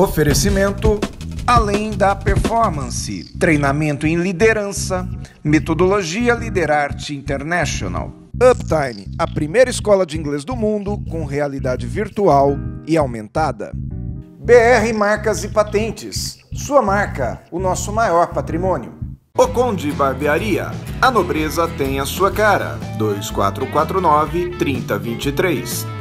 Oferecimento além da performance, treinamento em liderança, metodologia Liderarte International. Uptime, a primeira escola de inglês do mundo com realidade virtual e aumentada. BR Marcas e Patentes, sua marca, o nosso maior patrimônio. O Conde Barbearia, a nobreza tem a sua cara, 2449-3023.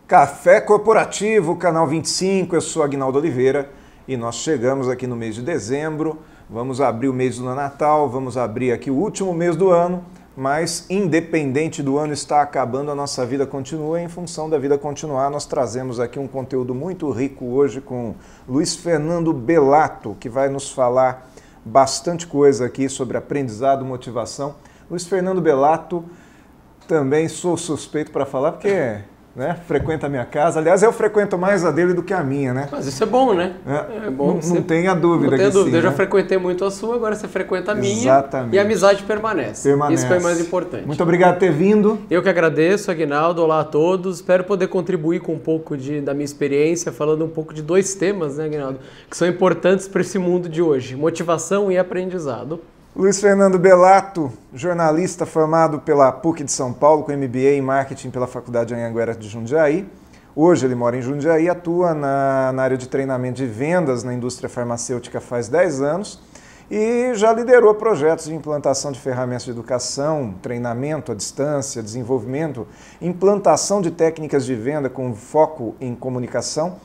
Café Corporativo, Canal 25, eu sou Aguinaldo Oliveira e nós chegamos aqui no mês de dezembro, vamos abrir o mês do Natal, vamos abrir aqui o último mês do ano, mas independente do ano estar acabando, a nossa vida continua e em função da vida continuar, nós trazemos aqui um conteúdo muito rico hoje com Luiz Fernando Bellato, que vai nos falar bastante coisa aqui sobre aprendizado, motivação. Luiz Fernando Bellato, também sou suspeito para falar porque... frequenta a minha casa. Aliás, eu frequento mais a dele do que a minha, né? Mas isso é bom, né? É bom. Não tenha dúvida. Não tenha dúvida. Sim, eu já né? frequentei muito a sua, agora você frequenta a minha. Exatamente. E a amizade permanece. Isso foi mais importante. Muito obrigado por ter vindo. Eu que agradeço, Aguinaldo. Olá a todos. Espero poder contribuir com um pouco da minha experiência, falando um pouco de dois temas, né, Aguinaldo? Que são importantes para esse mundo de hoje. Motivação e aprendizado. Luiz Fernando Bellato, jornalista formado pela PUC de São Paulo, com MBA em Marketing pela Faculdade Anhanguera de Jundiaí. Hoje ele mora em Jundiaí, atua na área de treinamento de vendas na indústria farmacêutica faz 10 anos e já liderou projetos de implantação de ferramentas de educação, treinamento à distância, desenvolvimento, implantação de técnicas de venda com foco em comunicação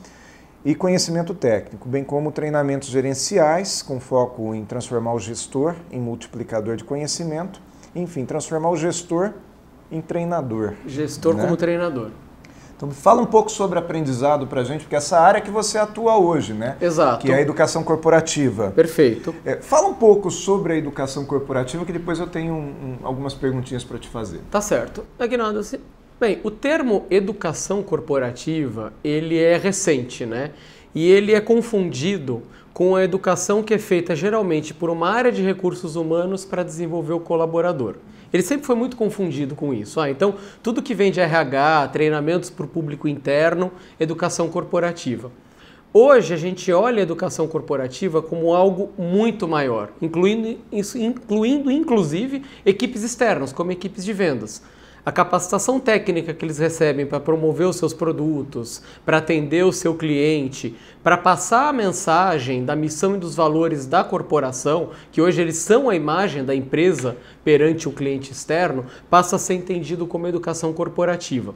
e conhecimento técnico, bem como treinamentos gerenciais, com foco em transformar o gestor em multiplicador de conhecimento, enfim, transformar o gestor em treinador. Gestor como treinador. Então fala um pouco sobre aprendizado pra gente, porque essa área que você atua hoje, né? Exato. Que é a educação corporativa. Perfeito. Fala um pouco sobre a educação corporativa, que depois eu tenho algumas perguntinhas para te fazer. Tá certo. Aguinaldo, bem, o termo educação corporativa, ele é recente, né? E ele é confundido com a educação que é feita geralmente por uma área de recursos humanos para desenvolver o colaborador. Ele sempre foi muito confundido com isso. Então, tudo que vem de RH, treinamentos para o público interno, educação corporativa. Hoje a gente olha a educação corporativa como algo muito maior, incluindo inclusive equipes externas, como equipes de vendas. A capacitação técnica que eles recebem para promover os seus produtos, para atender o seu cliente, para passar a mensagem da missão e dos valores da corporação, que hoje eles são a imagem da empresa perante o cliente externo, passa a ser entendido como educação corporativa.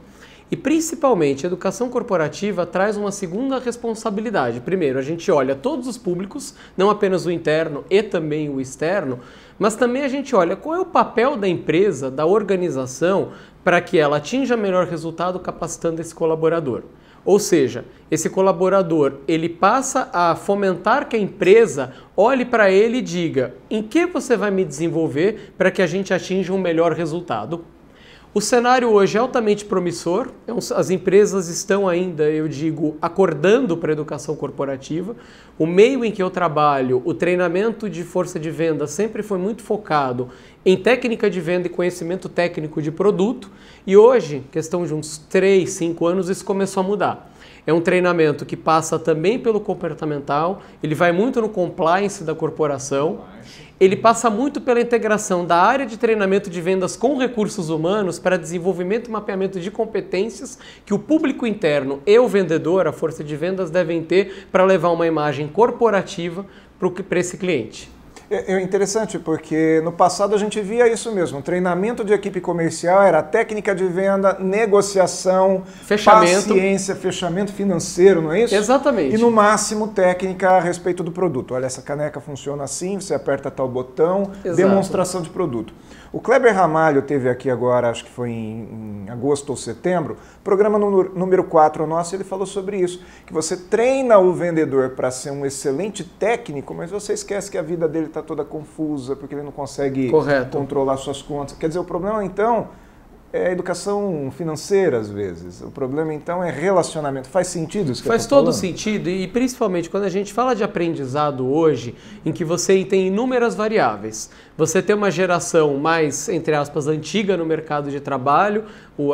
E principalmente a educação corporativa traz uma segunda responsabilidade. Primeiro, a gente olha todos os públicos, não apenas o interno e também o externo, mas também a gente olha qual é o papel da empresa, da organização, para que ela atinja melhor resultado capacitando esse colaborador. Ou seja, esse colaborador ele passa a fomentar que a empresa olhe para ele e diga em que você vai me desenvolver para que a gente atinja um melhor resultado. O cenário hoje é altamente promissor, as empresas estão ainda, eu digo, acordando para a educação corporativa. O meio em que eu trabalho, o treinamento de força de venda sempre foi muito focado em técnica de venda e conhecimento técnico de produto e hoje, questão de uns 3, 5 anos, isso começou a mudar. É um treinamento que passa também pelo comportamental, ele vai muito no compliance da corporação, ele passa muito pela integração da área de treinamento de vendas com recursos humanos para desenvolvimento e mapeamento de competências que o público interno e o vendedor, a força de vendas, devem ter para levar uma imagem corporativa para esse cliente. É interessante porque no passado a gente via isso mesmo, treinamento de equipe comercial era técnica de venda, negociação, paciência, fechamento financeiro, não é isso? Exatamente. E no máximo técnica a respeito do produto. Olha, essa caneca funciona assim, você aperta tal botão, exato. Demonstração de produto. O Kleber Ramalho teve aqui agora, acho que foi em agosto ou setembro, programa número 4 nosso, ele falou sobre isso, que você treina o vendedor para ser um excelente técnico, mas você esquece que a vida dele está toda confusa, porque ele não consegue controlar suas contas. Quer dizer, o problema então é educação financeira, às vezes. O problema, então, é relacionamento. Faz sentido isso que Faz todo sentido, e principalmente quando a gente fala de aprendizado hoje, em que você tem inúmeras variáveis. Você tem uma geração mais, entre aspas, antiga no mercado de trabalho,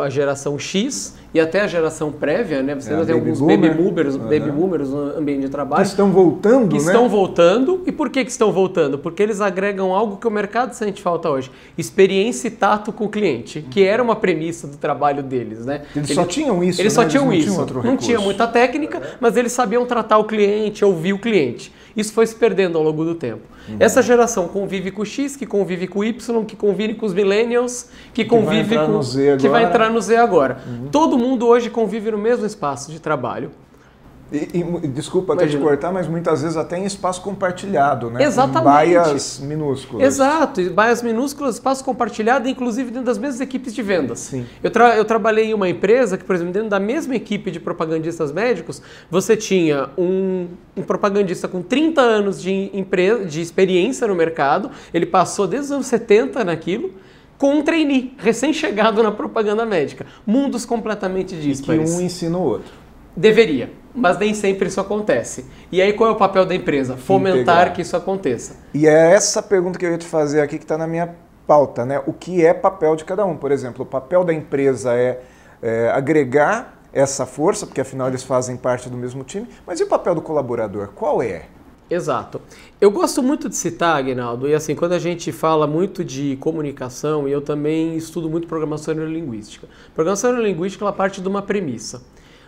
a geração X, e até a geração prévia, né? Você ainda tem alguns baby boomers no ambiente de trabalho. Que estão voltando, que estão voltando. E por que estão voltando? Porque eles agregam algo que o mercado sente falta hoje. Experiência e tato com o cliente, que era uma premissa do trabalho deles, né? Eles só tinham isso, Eles né? só tinham eles isso. Não tinha muita técnica, mas eles sabiam tratar o cliente, ouvir o cliente. Isso foi se perdendo ao longo do tempo. Essa geração convive com o X, que convive com o Y, que convive com os millennials, que convive com o que vai entrar no Z agora. Todo mundo hoje convive no mesmo espaço de trabalho. Desculpa até te cortar, mas muitas vezes até em espaço compartilhado, né? Exatamente. Com baias minúsculas. Exato, baias minúsculas, espaço compartilhado, inclusive dentro das mesmas equipes de vendas. Sim. Eu trabalhei em uma empresa que, por exemplo, dentro da mesma equipe de propagandistas médicos, você tinha um propagandista com 30 anos de experiência no mercado, ele passou desde os anos 70 naquilo, com um trainee, recém-chegado na propaganda médica. Mundos completamente díspares. E que um ensina o outro. Deveria, mas nem sempre isso acontece. E aí qual é o papel da empresa? Fomentar que isso aconteça. E é essa pergunta que eu ia te fazer aqui que está na minha pauta, né? O que é papel de cada um? Por exemplo, o papel da empresa é agregar essa força, porque afinal eles fazem parte do mesmo time, mas e o papel do colaborador? Qual é? Exato. Eu gosto muito de citar, Aguinaldo, e assim, quando a gente fala muito de comunicação, e eu também estudo muito programação neurolinguística. Programação neurolinguística, ela parte de uma premissa.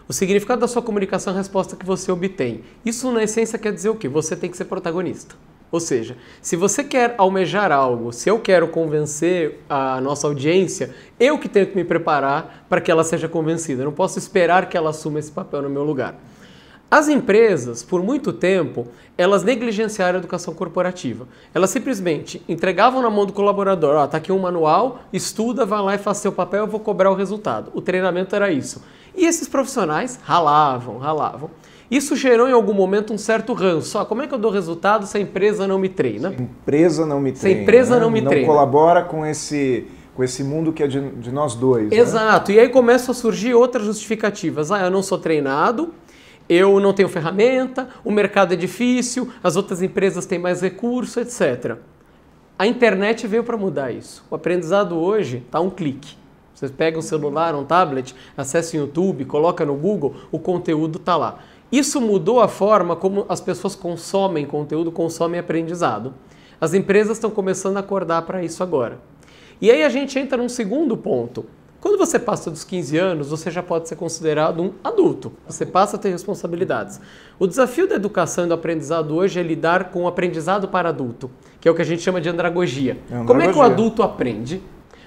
O significado da sua comunicação é a resposta que você obtém. Isso, na essência, quer dizer o quê? Você tem que ser protagonista. Ou seja, se você quer almejar algo, se eu quero convencer a nossa audiência, eu que tenho que me preparar para que ela seja convencida. Eu não posso esperar que ela assuma esse papel no meu lugar. As empresas, por muito tempo, elas negligenciaram a educação corporativa. Elas simplesmente entregavam na mão do colaborador, ó, tá aqui um manual, estuda, vai lá e faz seu papel, eu vou cobrar o resultado. O treinamento era isso. E esses profissionais ralavam. Isso gerou em algum momento um certo ranço. Como é que eu dou resultado se a empresa não me treina? Se a empresa não me treina. Se a empresa não me treina. Não colabora com esse mundo que é de nós dois. Exato. Né? E aí começam a surgir outras justificativas. Eu não sou treinado, eu não tenho ferramenta, o mercado é difícil, as outras empresas têm mais recurso, etc. A internet veio para mudar isso. O aprendizado hoje está a um clique. Você pega um celular, um tablet, acessa o YouTube, coloca no Google, o conteúdo está lá. Isso mudou a forma como as pessoas consomem conteúdo, consomem aprendizado. As empresas estão começando a acordar para isso agora. E aí a gente entra num segundo ponto. Quando você passa dos 15 anos, você já pode ser considerado um adulto. Você passa a ter responsabilidades. O desafio da educação e do aprendizado hoje é lidar com o aprendizado para adulto, que é o que a gente chama de andragogia. Como é que o adulto aprende?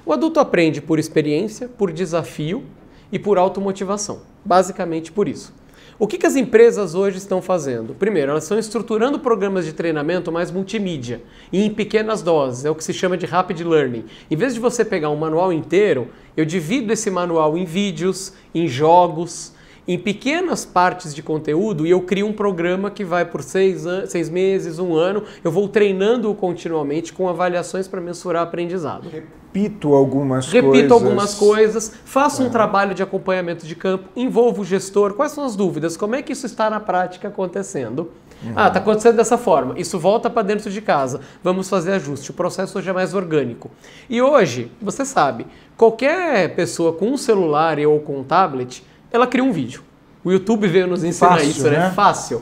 O adulto aprende por experiência, por desafio e por automotivação. Basicamente por isso. O que as empresas hoje estão fazendo? Primeiro, elas estão estruturando programas de treinamento mais multimídia e em pequenas doses, é o que se chama de rapid learning. Em vez de você pegar um manual inteiro, eu divido esse manual em vídeos, em jogos, em pequenas partes de conteúdo e eu crio um programa que vai por 6 meses, 1 ano, eu vou treinando-o continuamente com avaliações para mensurar aprendizado. Repito algumas coisas, faço um trabalho de acompanhamento de campo, envolvo o gestor, quais são as dúvidas, como é que isso está na prática acontecendo? Está acontecendo dessa forma, isso volta para dentro de casa, vamos fazer ajuste, o processo hoje é mais orgânico. E hoje, você sabe, qualquer pessoa com um celular ou com um tablet, ela cria um vídeo. O YouTube veio nos ensinar isso, né? Fácil.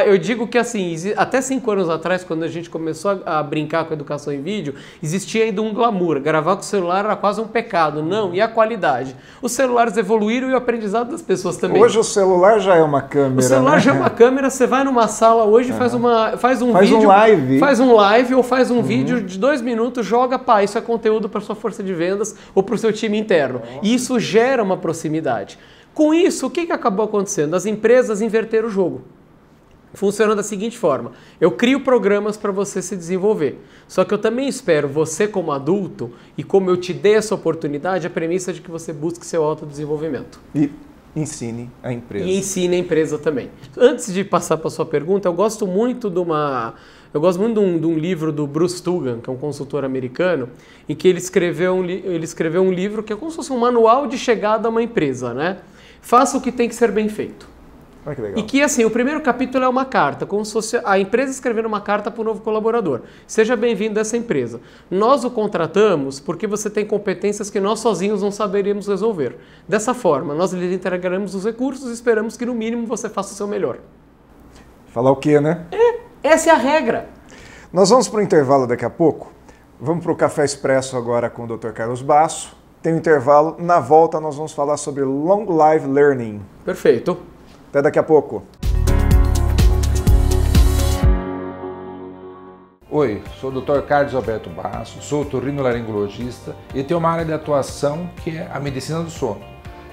Eu digo que assim, até 5 anos atrás, quando a gente começou a brincar com a educação em vídeo, existia ainda um glamour. Gravar com o celular era quase um pecado. Não, e a qualidade? Os celulares evoluíram e o aprendizado das pessoas também. Hoje o celular já é uma câmera. O celular já é uma câmera, você vai numa sala hoje, faz um live ou faz um vídeo de 2 minutos, joga, isso é conteúdo para sua força de vendas ou para o seu time interno. E isso gera uma proximidade. Com isso, o que acabou acontecendo? As empresas inverteram o jogo. Funciona da seguinte forma: eu crio programas para você se desenvolver. Só que eu também espero você como adulto, e como eu te dei essa oportunidade, a premissa de que você busque seu autodesenvolvimento. E ensine a empresa. E ensine a empresa também. Antes de passar para a sua pergunta, eu gosto muito de um livro do Bruce Tugan, que é um consultor americano, em que ele escreveu um livro que é como se fosse um manual de chegada a uma empresa, né? Faça o que tem que ser bem feito. Olha que legal. E que, assim, o primeiro capítulo é uma carta, como se fosse a empresa escrevendo uma carta para o novo colaborador. Seja bem-vindo a essa empresa. Nós o contratamos porque você tem competências que nós sozinhos não saberíamos resolver. Dessa forma, nós lhe entregaremos os recursos e esperamos que, no mínimo, você faça o seu melhor. Falar o quê, né? Essa é a regra. Nós vamos para o intervalo daqui a pouco. Vamos para o Café Expresso agora com o Dr. Carlos Basso. Tem um intervalo. Na volta, nós vamos falar sobre Long Life Learning. Perfeito. Até daqui a pouco. Oi, sou o Dr. Carlos Alberto Basso, sou otorrinolaringologista e tenho uma área de atuação que é a medicina do sono.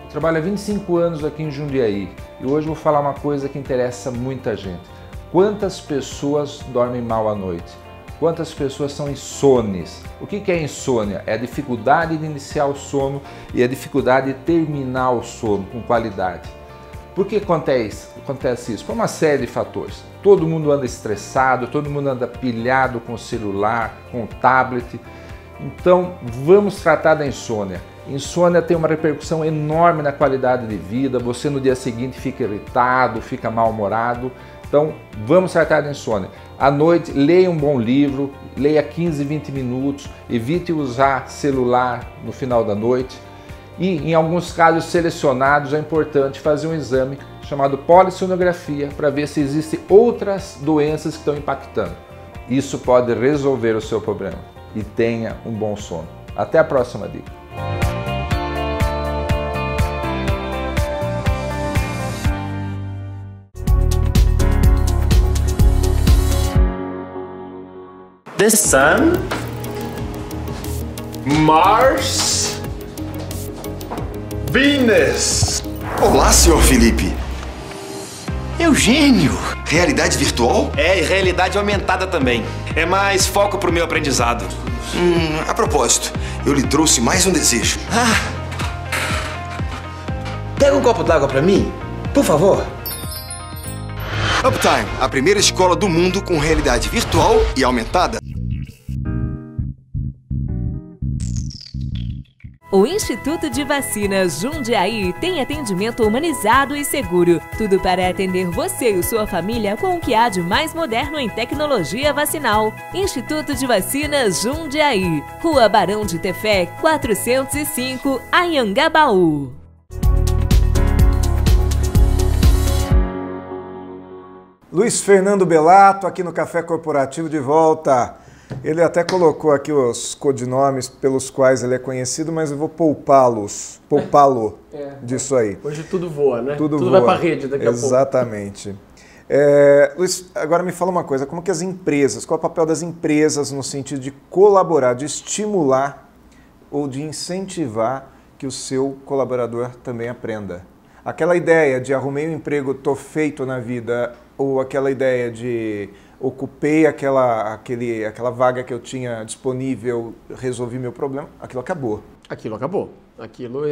Eu trabalho há 25 anos aqui em Jundiaí e hoje vou falar uma coisa que interessa muita gente. Quantas pessoas dormem mal à noite? Quantas pessoas são insones? O que é insônia? É a dificuldade de iniciar o sono e a dificuldade de terminar o sono com qualidade. Por que acontece isso? Por uma série de fatores. Todo mundo anda estressado, todo mundo anda pilhado com o celular, com o tablet. Então, vamos tratar da insônia. Insônia tem uma repercussão enorme na qualidade de vida. Você no dia seguinte fica irritado, fica mal-humorado. Então, vamos tratar da insônia. À noite, leia um bom livro, leia 15, 20 minutos, evite usar celular no final da noite. E, em alguns casos selecionados, é importante fazer um exame chamado polissonografia para ver se existem outras doenças que estão impactando. Isso pode resolver o seu problema. E tenha um bom sono. Até a próxima dica. The Sun, Mars, Venus. Olá, senhor Felipe. Eugênio. Realidade virtual? É, e realidade aumentada também. É mais foco pro meu aprendizado. A propósito, eu lhe trouxe mais um desejo. Pega um copo d'água pra mim, por favor. Uptime, a primeira escola do mundo com realidade virtual e aumentada. O Instituto de Vacinas Jundiaí tem atendimento humanizado e seguro. Tudo para atender você e sua família com o que há de mais moderno em tecnologia vacinal. Instituto de Vacinas Jundiaí, Rua Barão de Tefé, 405, Anhangabaú. Luiz Fernando Bellato, aqui no Café Corporativo de volta. Ele até colocou aqui os codinomes pelos quais ele é conhecido, mas eu vou poupá-lo disso aí. Hoje tudo voa, né? Tudo vai voa. para a rede daqui a pouco. Exatamente. Luiz, agora me fala uma coisa, como que as empresas, qual é o papel das empresas no sentido de colaborar, de estimular ou de incentivar que o seu colaborador também aprenda? Aquela ideia de arrumei um emprego, tô feito na vida, ou aquela ideia de ocupei aquela vaga que eu tinha disponível, resolvi meu problema, aquilo acabou. Aquilo acabou.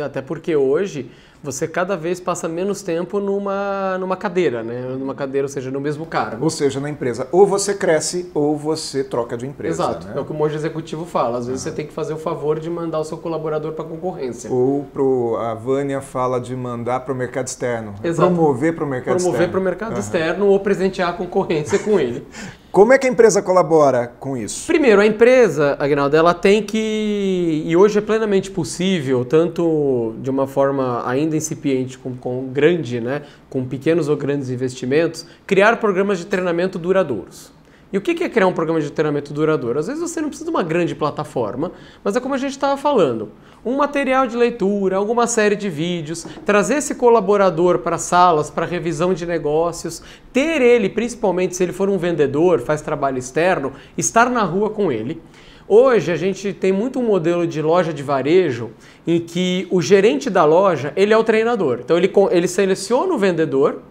Até porque hoje você cada vez passa menos tempo numa cadeira, né? Numa cadeira, ou seja, no mesmo cargo. Ou seja, na empresa. Ou você cresce ou você troca de empresa. Exato. Né? É o que o monge executivo fala. Às vezes você tem que fazer o favor de mandar o seu colaborador para a concorrência. Ou a Vânia fala de mandar para o mercado externo. Exato. Promover para o mercado externo. Promover para o mercado externo ou presentear a concorrência com ele. Como é que a empresa colabora com isso? Primeiro, a empresa, Aguinaldo, ela tem que, e hoje é plenamente possível, tanto de uma forma ainda incipiente com grande, né, com pequenos ou grandes investimentos, criar programas de treinamento duradouros. E o que é criar um programa de treinamento duradouro? Às vezes você não precisa de uma grande plataforma, mas é como a gente estava falando, um material de leitura, alguma série de vídeos, trazer esse colaborador para salas, para revisão de negócios, ter ele, principalmente se ele for um vendedor, faz trabalho externo, estar na rua com ele. Hoje a gente tem muito um modelo de loja de varejo em que o gerente da loja, ele é o treinador. Então ele seleciona o vendedor,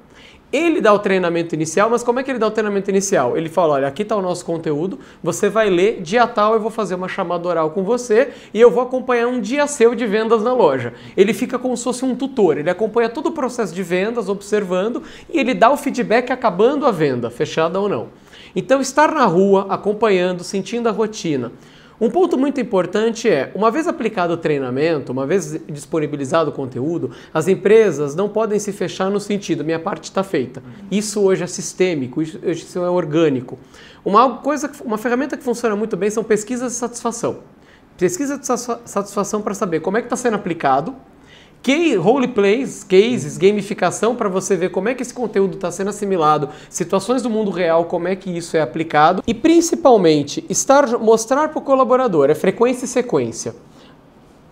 Ele dá o treinamento inicial, mas como é que ele dá o treinamento inicial? Ele fala, olha, aqui está o nosso conteúdo, você vai ler, dia tal eu vou fazer uma chamada oral com você e eu vou acompanhar um dia seu de vendas na loja. Ele fica como se fosse um tutor, ele acompanha todo o processo de vendas, observando, e ele dá o feedback acabando a venda, fechada ou não. Então, estar na rua, acompanhando, sentindo a rotina. Um ponto muito importante é, uma vez aplicado o treinamento, uma vez disponibilizado o conteúdo, as empresas não podem se fechar no sentido, minha parte está feita. Isso hoje é sistêmico, isso é orgânico. Uma ferramenta que funciona muito bem são pesquisas de satisfação. Pesquisa de satisfação para saber como é que está sendo aplicado, roleplays, cases, gamificação para você ver como é que esse conteúdo está sendo assimilado, situações do mundo real, como é que isso é aplicado e principalmente mostrar para o colaborador a frequência e sequência.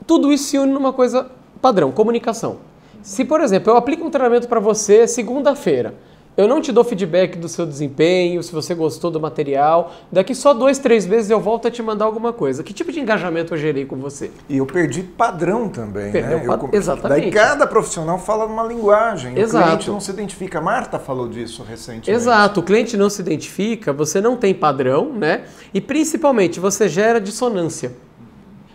Tudo isso se une numa coisa padrão, comunicação. Se, por exemplo, eu aplico um treinamento para você segunda-feira, eu não te dou feedback do seu desempenho, se você gostou do material. Daqui só 2, 3 meses eu volto a te mandar alguma coisa. Que tipo de engajamento eu gerei com você? E eu perdi padrão também, né? Exatamente. Daí cada profissional fala numa linguagem. Exato. O cliente não se identifica. A Marta falou disso recentemente. Exato. O cliente não se identifica, você não tem padrão, né? E principalmente você gera dissonância.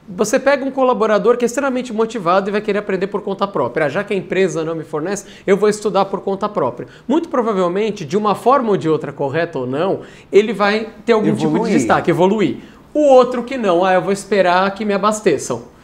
Você pega um colaborador que é extremamente motivado e vai querer aprender por conta própria. Já que a empresa não me fornece, eu vou estudar por conta própria. Muito provavelmente, de uma forma ou de outra, correta ou não, ele vai ter algum tipo de destaque, evoluir. O outro que não, eu vou esperar que me abasteçam.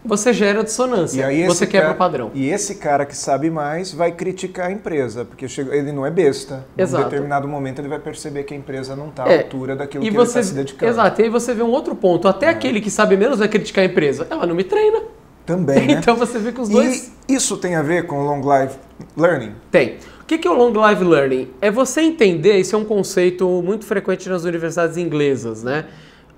Você gera dissonância, e aí você quebra o padrão. E esse cara que sabe mais vai criticar a empresa, porque ele não é besta. Exato. Em determinado momento ele vai perceber que a empresa não está à altura daquilo que ele está se dedicando. Exato, e aí você vê um outro ponto. Até aquele que sabe menos vai criticar a empresa. Ela não me treina. Também, né? Então você vê que os dois... E isso tem a ver com Long Life Learning? Tem. O que é o Long Life Learning? É você entender, isso é um conceito muito frequente nas universidades inglesas, né?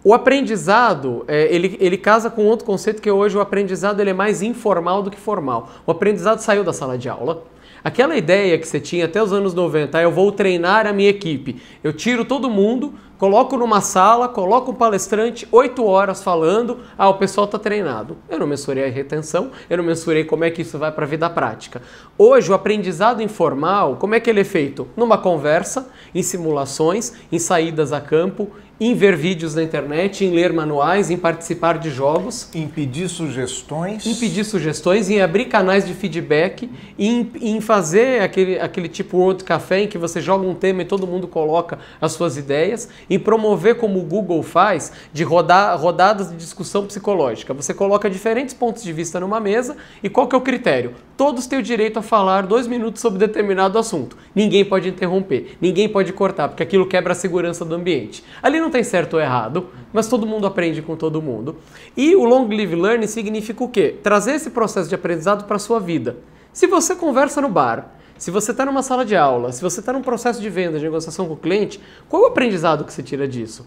O aprendizado, ele casa com outro conceito que hoje o aprendizado ele é mais informal do que formal. O aprendizado saiu da sala de aula. Aquela ideia que você tinha até os anos 90, eu vou treinar a minha equipe. Eu tiro todo mundo, coloco numa sala, coloco um palestrante, 8 horas falando, o pessoal está treinado. Eu não mensurei a retenção, eu não mensurei como é que isso vai para a vida prática. Hoje, o aprendizado informal, como é que ele é feito? Numa conversa, em simulações, em saídas a campo, em ver vídeos na internet, em ler manuais, em participar de jogos. Em pedir sugestões. Em pedir sugestões, em abrir canais de feedback, em fazer aquele tipo World Café em que você joga um tema e todo mundo coloca as suas ideias, em promover, como o Google faz, de rodadas de discussão psicológica. Você coloca diferentes pontos de vista numa mesa e qual que é o critério? Todos têm o direito a falar 2 minutos sobre determinado assunto. Ninguém pode interromper, ninguém pode cortar, porque aquilo quebra a segurança do ambiente. Ali não tem certo ou errado, mas todo mundo aprende com todo mundo. E o Long Live Learning significa o quê? Trazer esse processo de aprendizado para a sua vida. Se você conversa no bar, se você está numa sala de aula, se você está num processo de venda, de negociação com o cliente, qual é o aprendizado que você tira disso?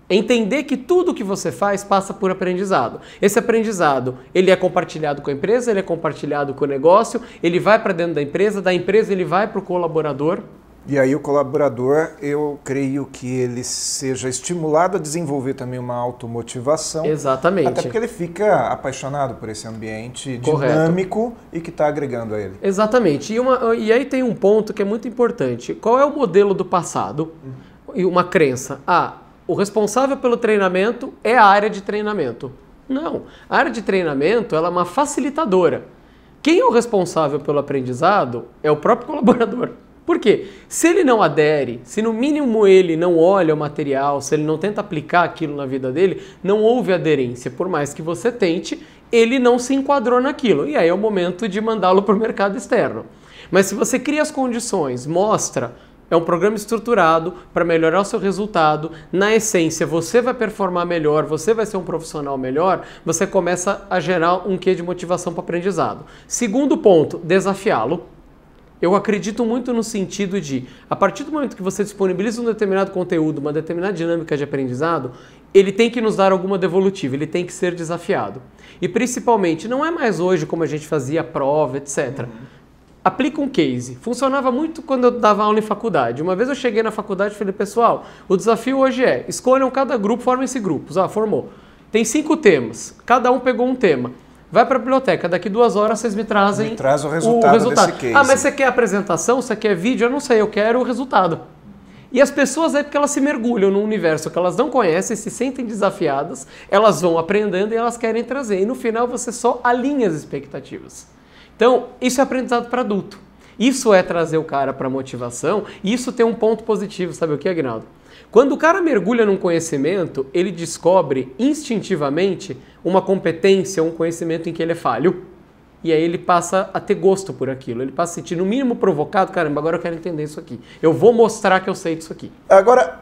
Entender que tudo que você faz passa por aprendizado. Esse aprendizado, ele é compartilhado com a empresa, ele é compartilhado com o negócio, ele vai para dentro da empresa ele vai para o colaborador. E aí o colaborador, eu creio que ele seja estimulado a desenvolver também uma automotivação. Exatamente. Até porque ele fica apaixonado por esse ambiente dinâmico e que está agregando a ele. Exatamente. E aí tem um ponto que é muito importante. Qual é o modelo do passado? E uma crença. O responsável pelo treinamento é a área de treinamento. Não. A área de treinamento ela é uma facilitadora. Quem é o responsável pelo aprendizado é o próprio colaborador. Por quê? Se ele não adere, se no mínimo ele não olha o material, se ele não tenta aplicar aquilo na vida dele, não houve aderência. Por mais que você tente, ele não se enquadrou naquilo. E aí é o momento de mandá-lo para o mercado externo. Mas se você cria as condições, mostra, é um programa estruturado para melhorar o seu resultado, na essência você vai performar melhor, você vai ser um profissional melhor, você começa a gerar um quê de motivação para o aprendizado. Segundo ponto, desafiá-lo. Eu acredito muito no sentido de, a partir do momento que você disponibiliza um determinado conteúdo, uma determinada dinâmica de aprendizado, ele tem que nos dar alguma devolutiva, ele tem que ser desafiado. E principalmente, não é mais hoje como a gente fazia prova, etc. Aplica um case. Funcionava muito quando eu dava aula em faculdade. Uma vez eu cheguei na faculdade e falei, pessoal, o desafio hoje é, escolham cada grupo, formem-se grupos. Formou. Tem 5 temas, cada um pegou um tema. vai para a biblioteca, daqui 2 horas vocês me trazem traz o resultado desse case. Ah, mas você quer apresentação, você quer vídeo? Eu não sei, eu quero o resultado. E as pessoas é porque elas se mergulham num universo que elas não conhecem, se sentem desafiadas, elas vão aprendendo e elas querem trazer. E no final você só alinha as expectativas. Então, isso é aprendizado para adulto. Isso é trazer o cara para motivação e isso tem um ponto positivo, sabe o que, Aguinaldo? Quando o cara mergulha num conhecimento, ele descobre instintivamente uma competência, um conhecimento em que ele é falho. E aí ele passa a ter gosto por aquilo, ele passa a se sentir no mínimo provocado, caramba, agora eu quero entender isso aqui. Eu vou mostrar que eu sei disso aqui. Agora,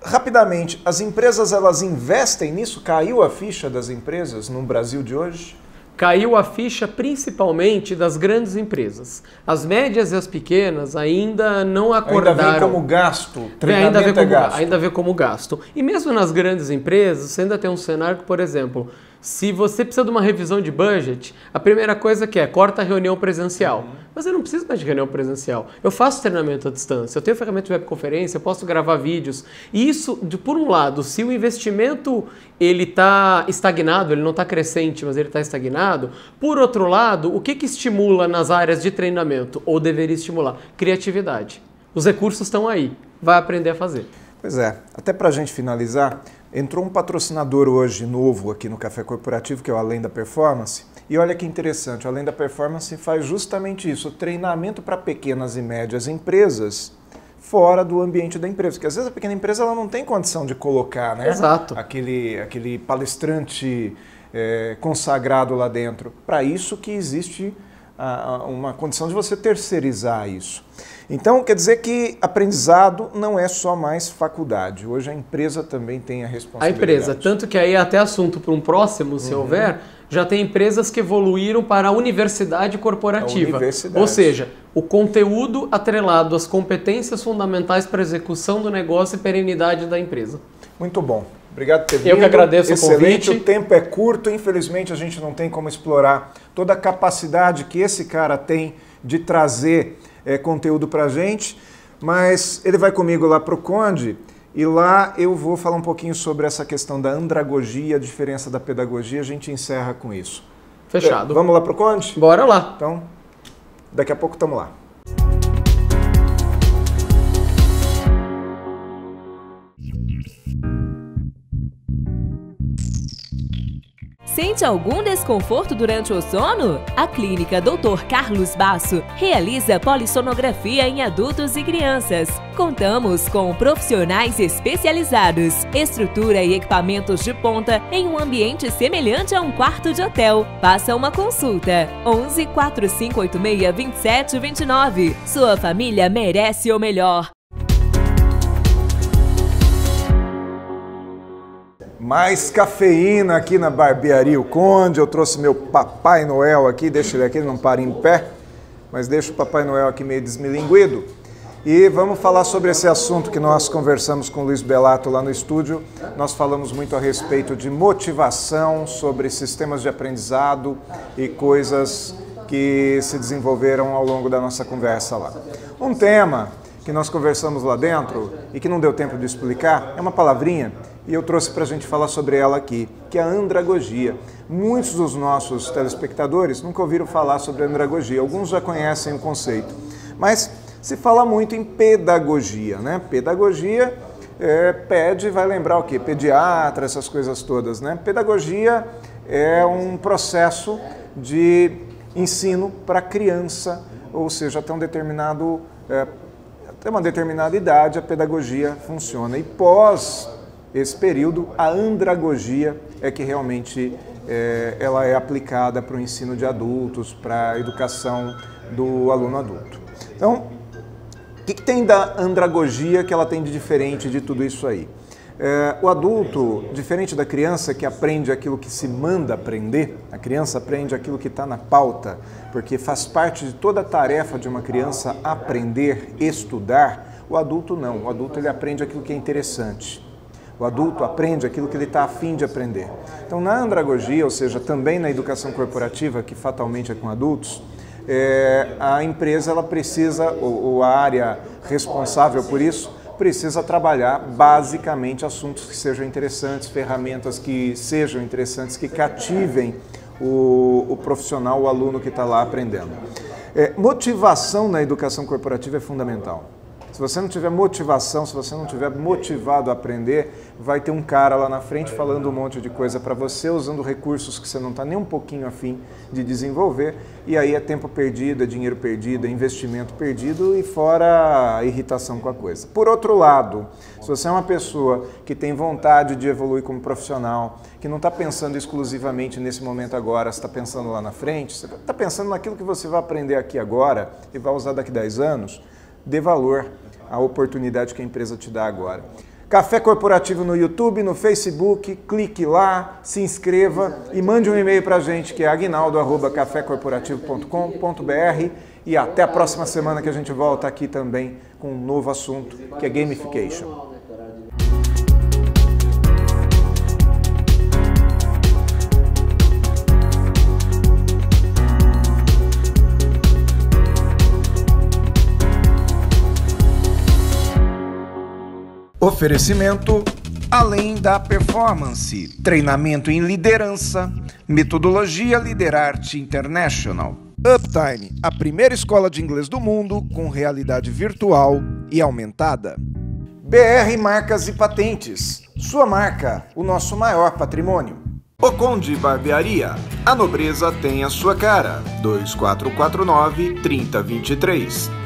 rapidamente, as empresas elas investem nisso? Caiu a ficha das empresas no Brasil de hoje? Caiu a ficha principalmente das grandes empresas. As médias e as pequenas ainda não acordaram. Ainda vê como gasto, treinamento ainda vê como gasto. E mesmo nas grandes empresas, você ainda tem um cenário que, por exemplo, se você precisa de uma revisão de budget, a primeira coisa que é, corta a reunião presencial. Mas eu não preciso mais de reunião presencial. Eu faço treinamento à distância, eu tenho ferramenta de webconferência, eu posso gravar vídeos. E isso, por um lado, se o investimento ele está estagnado, ele não está crescente, mas ele está estagnado. Por outro lado, o que estimula nas áreas de treinamento? Ou deveria estimular? Criatividade. Os recursos estão aí. Vai aprender a fazer. Pois é. Até para a gente finalizar, entrou um patrocinador hoje novo aqui no Café Corporativo, que é o Além da Performance. E olha que interessante, o Além da Performance faz justamente isso, o treinamento para pequenas e médias empresas fora do ambiente da empresa. Porque às vezes a pequena empresa ela não tem condição de colocar, né? Exato. Aquele palestrante consagrado lá dentro. Para isso que existe uma condição de você terceirizar isso. Então, quer dizer que aprendizado não é só mais faculdade. Hoje a empresa também tem a responsabilidade. A empresa, tanto que aí até assunto para um próximo, se houver, já tem empresas que evoluíram para a universidade corporativa. Ou seja, o conteúdo atrelado às competências fundamentais para a execução do negócio e perenidade da empresa. Muito bom. Obrigado por ter vindo. Eu que agradeço o convite. O tempo é curto, infelizmente a gente não tem como explorar toda a capacidade que esse cara tem de trazer conteúdo para a gente, mas ele vai comigo lá para o Conde e lá eu vou falar um pouquinho sobre essa questão da andragogia, a diferença da pedagogia, a gente encerra com isso. Fechado. Vamos lá para o Conde? Bora lá. Então, daqui a pouco estamos lá. Sente algum desconforto durante o sono? A Clínica Dr. Carlos Basso realiza polissonografia em adultos e crianças. Contamos com profissionais especializados, estrutura e equipamentos de ponta em um ambiente semelhante a um quarto de hotel. Faça uma consulta. 11 4586 2729. Sua família merece o melhor. Mais cafeína aqui na Barbearia O Conde. Eu trouxe meu Papai Noel aqui, deixa ele aqui, ele não para em pé, mas deixa o Papai Noel aqui meio desmilinguido. E vamos falar sobre esse assunto que nós conversamos com o Luiz Belato lá no estúdio. Nós falamos muito a respeito de motivação, sobre sistemas de aprendizado e coisas que se desenvolveram ao longo da nossa conversa lá. Um tema que nós conversamos lá dentro e que não deu tempo de explicar é uma palavrinha e eu trouxe para a gente falar sobre ela aqui, que é a andragogia. Muitos dos nossos telespectadores nunca ouviram falar sobre andragogia, alguns já conhecem o conceito, mas se fala muito em pedagogia, né? Pedagogia vai lembrar o quê? Pediatra, essas coisas todas, né? Pedagogia é um processo de ensino para criança, ou seja, até uma determinada idade a pedagogia funciona. E pós esse período, a andragogia é que realmente ela é aplicada para o ensino de adultos, para a educação do aluno adulto. Então, o que tem da andragogia que ela tem de diferente de tudo isso aí? O adulto, diferente da criança que aprende aquilo que se manda aprender, a criança aprende aquilo que está na pauta, porque faz parte de toda a tarefa de uma criança aprender, estudar. O adulto não, o adulto ele aprende aquilo que é interessante. O adulto aprende aquilo que ele está a fim de aprender. Então, na andragogia, ou seja, também na educação corporativa, que fatalmente é com adultos, a empresa ela precisa, ou a área responsável por isso, precisa trabalhar basicamente assuntos que sejam interessantes, ferramentas que sejam interessantes, que cativem o profissional, o aluno que está lá aprendendo. Motivação na educação corporativa é fundamental. Se você não tiver motivação, se você não tiver motivado a aprender, vai ter um cara lá na frente falando um monte de coisa para você, usando recursos que você não está nem um pouquinho afim de desenvolver, e aí é tempo perdido, é dinheiro perdido, é investimento perdido e fora a irritação com a coisa. Por outro lado, se você é uma pessoa que tem vontade de evoluir como profissional, que não está pensando exclusivamente nesse momento agora, você está pensando lá na frente, você está pensando naquilo que você vai aprender aqui agora e vai usar daqui a 10 anos, dê valor à oportunidade que a empresa te dá agora. Café Corporativo no YouTube, no Facebook, clique lá, se inscreva e mande um e-mail para a gente que é aguinaldo@cafécorporativo.com.br e até a próxima semana que a gente volta aqui também com um novo assunto que é gamification. Oferecimento Além da Performance, treinamento em liderança, metodologia Liderarte International. Uptime, a primeira escola de inglês do mundo com realidade virtual e aumentada. BR Marcas e Patentes, sua marca, o nosso maior patrimônio. O Conde Barbearia, a nobreza tem a sua cara. 2449-3023.